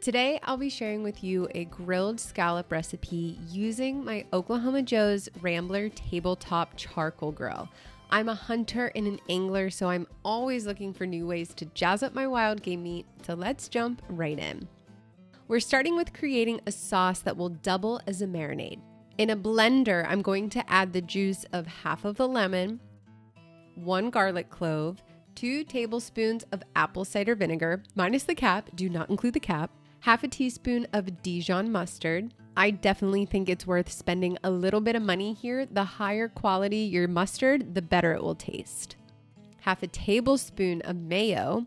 Today, I'll be sharing with you a grilled scallop recipe using my Oklahoma Joe's Rambler Tabletop Charcoal Grill. I'm a hunter and an angler, so I'm always looking for new ways to jazz up my wild game meat, so let's jump right in. We're starting with creating a sauce that will double as a marinade. In a blender, I'm going to add the juice of half of a lemon, 1 garlic clove, 2 tablespoons of apple cider vinegar, minus the cap, do not include the cap, half a teaspoon of Dijon mustard. I definitely think it's worth spending a little bit of money here. The higher quality your mustard, the better it will taste. Half a tablespoon of mayo,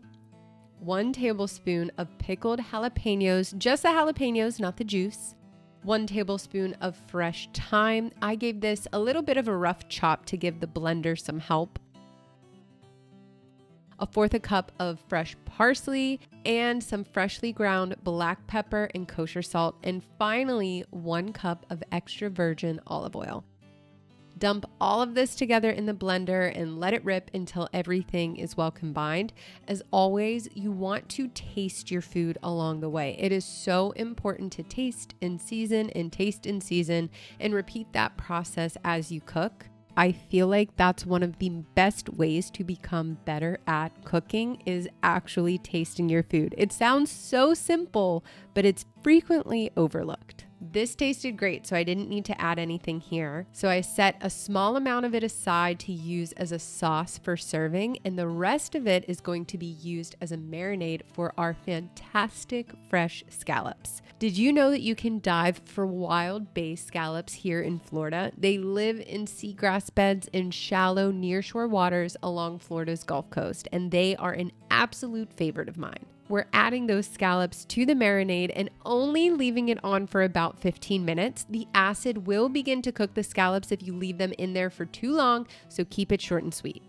1 tablespoon of pickled jalapenos, just the jalapenos, not the juice, 1 tablespoon of fresh thyme. I gave this a little bit of a rough chop to give the blender some help. 1/4 cup of fresh parsley and some freshly ground black pepper and kosher salt. And finally, 1 cup of extra virgin olive oil. Dump all of this together in the blender and let it rip until everything is well combined. As always, you want to taste your food along the way. It is so important to taste in season and repeat that process as you cook. I feel like that's one of the best ways to become better at cooking is actually tasting your food. It sounds so simple, but it's frequently overlooked. This tasted great, so I didn't need to add anything here. So I set a small amount of it aside to use as a sauce for serving, and the rest of it is going to be used as a marinade for our fantastic fresh scallops. Did you know that you can dive for wild bay scallops here in Florida? They live in seagrass beds in shallow nearshore waters along Florida's Gulf Coast, and they are an absolute favorite of mine. We're adding those scallops to the marinade and only leaving it on for about 15 minutes. The acid will begin to cook the scallops if you leave them in there for too long, so keep it short and sweet.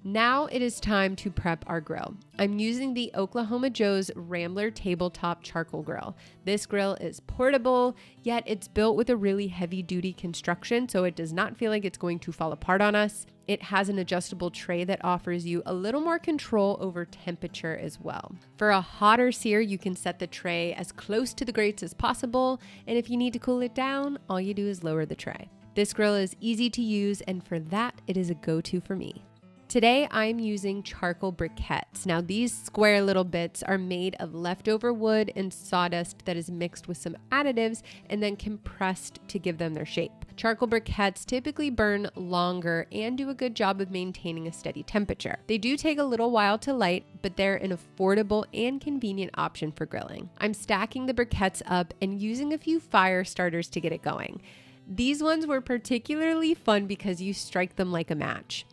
Now it is time to prep our grill. I'm using the Oklahoma Joe's Rambler Tabletop Charcoal Grill. This grill is portable, yet it's built with a really heavy-duty construction, so it does not feel like it's going to fall apart on us. It has an adjustable tray that offers you a little more control over temperature as well. For a hotter sear, you can set the tray as close to the grates as possible, and if you need to cool it down, all you do is lower the tray. This grill is easy to use, and for that, it is a go-to for me. Today, I'm using charcoal briquets. Now, these square little bits are made of leftover wood and sawdust that is mixed with some additives and then compressed to give them their shape. Charcoal briquets typically burn longer and do a good job of maintaining a steady temperature. They do take a little while to light, but they're an affordable and convenient option for grilling. I'm stacking the briquets up and using a few fire starters to get it going. These ones were particularly fun because you strike them like a match.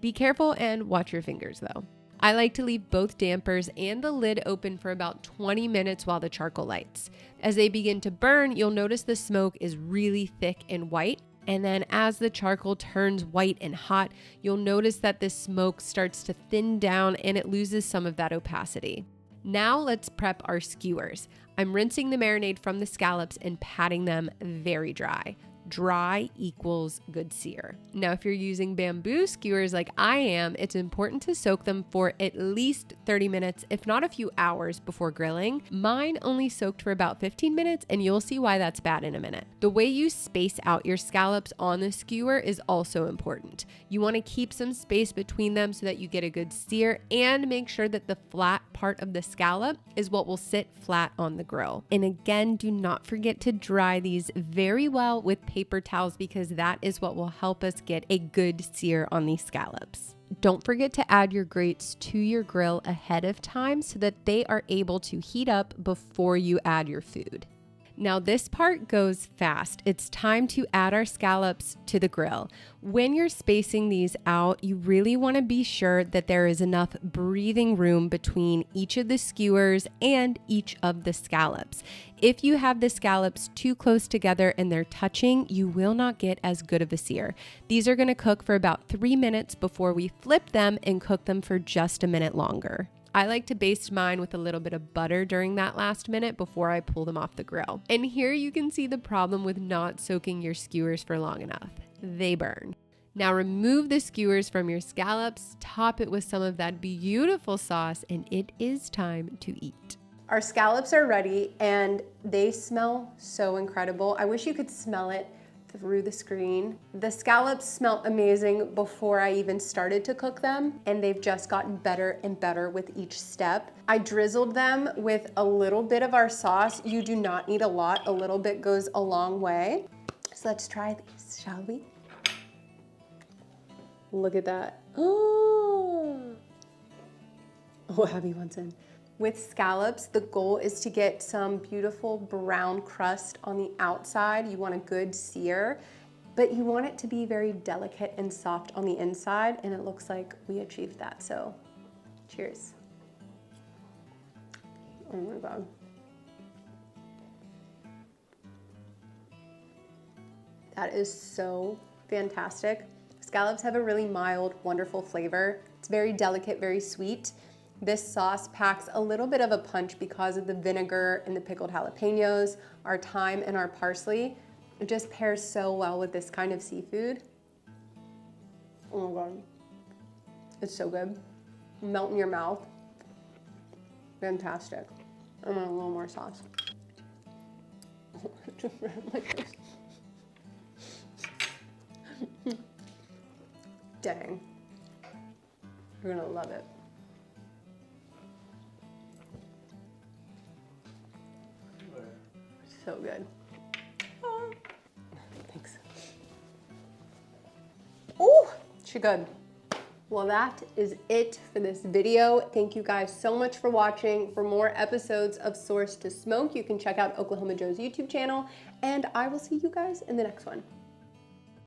Be careful and watch your fingers though. I like to leave both dampers and the lid open for about 20 minutes while the charcoal lights. As they begin to burn, you'll notice the smoke is really thick and white. And then as the charcoal turns white and hot, you'll notice that the smoke starts to thin down and it loses some of that opacity. Now let's prep our skewers. I'm rinsing the marinade from the scallops and patting them very dry. Dry equals good sear. Now, if you're using bamboo skewers like I am, it's important to soak them for at least 30 minutes, if not a few hours before grilling. Mine only soaked for about 15 minutes, and you'll see why that's bad in a minute. The way you space out your scallops on the skewer is also important. You want to keep some space between them so that you get a good sear, and make sure that the flat part of the scallop is what will sit flat on the grill. And again, do not forget to dry these very well with paper towels because that is what will help us get a good sear on these scallops. Don't forget to add your grates to your grill ahead of time so that they are able to heat up before you add your food. Now this part goes fast. It's time to add our scallops to the grill. When you're spacing these out, you really want to be sure that there is enough breathing room between each of the skewers and each of the scallops. If you have the scallops too close together and they're touching, you will not get as good of a sear. These are going to cook for about 3 minutes before we flip them and cook them for just a minute longer. I like to baste mine with a little bit of butter during that last minute before I pull them off the grill. And here you can see the problem with not soaking your skewers for long enough. They burn. Now remove the skewers from your scallops, top it with some of that beautiful sauce, and it is time to eat. Our scallops are ready and they smell so incredible. I wish you could smell it through the screen. The scallops smelled amazing before I even started to cook them, and they've just gotten better and better with each step. I drizzled them with a little bit of our sauce. You do not need a lot. A little bit goes a long way. So let's try these, shall we? Look at that. Oh, Abby wants in. With scallops, the goal is to get some beautiful brown crust on the outside. You want a good sear, but you want it to be very delicate and soft on the inside, and it looks like we achieved that, so cheers. Oh my God. That is so fantastic. Scallops have a really mild, wonderful flavor. It's very delicate, very sweet. This sauce packs a little bit of a punch because of the vinegar and the pickled jalapenos, our thyme and our parsley. It just pairs so well with this kind of seafood. Oh my God. It's so good. Melt in your mouth. Fantastic. I want a little more sauce. Dang. You're gonna love it. So good. Oh. Thanks. Oh, she good. Well, that is it for this video. Thank you guys so much for watching. For more episodes of Source to Smoke, you can check out Oklahoma Joe's YouTube channel, and I will see you guys in the next one.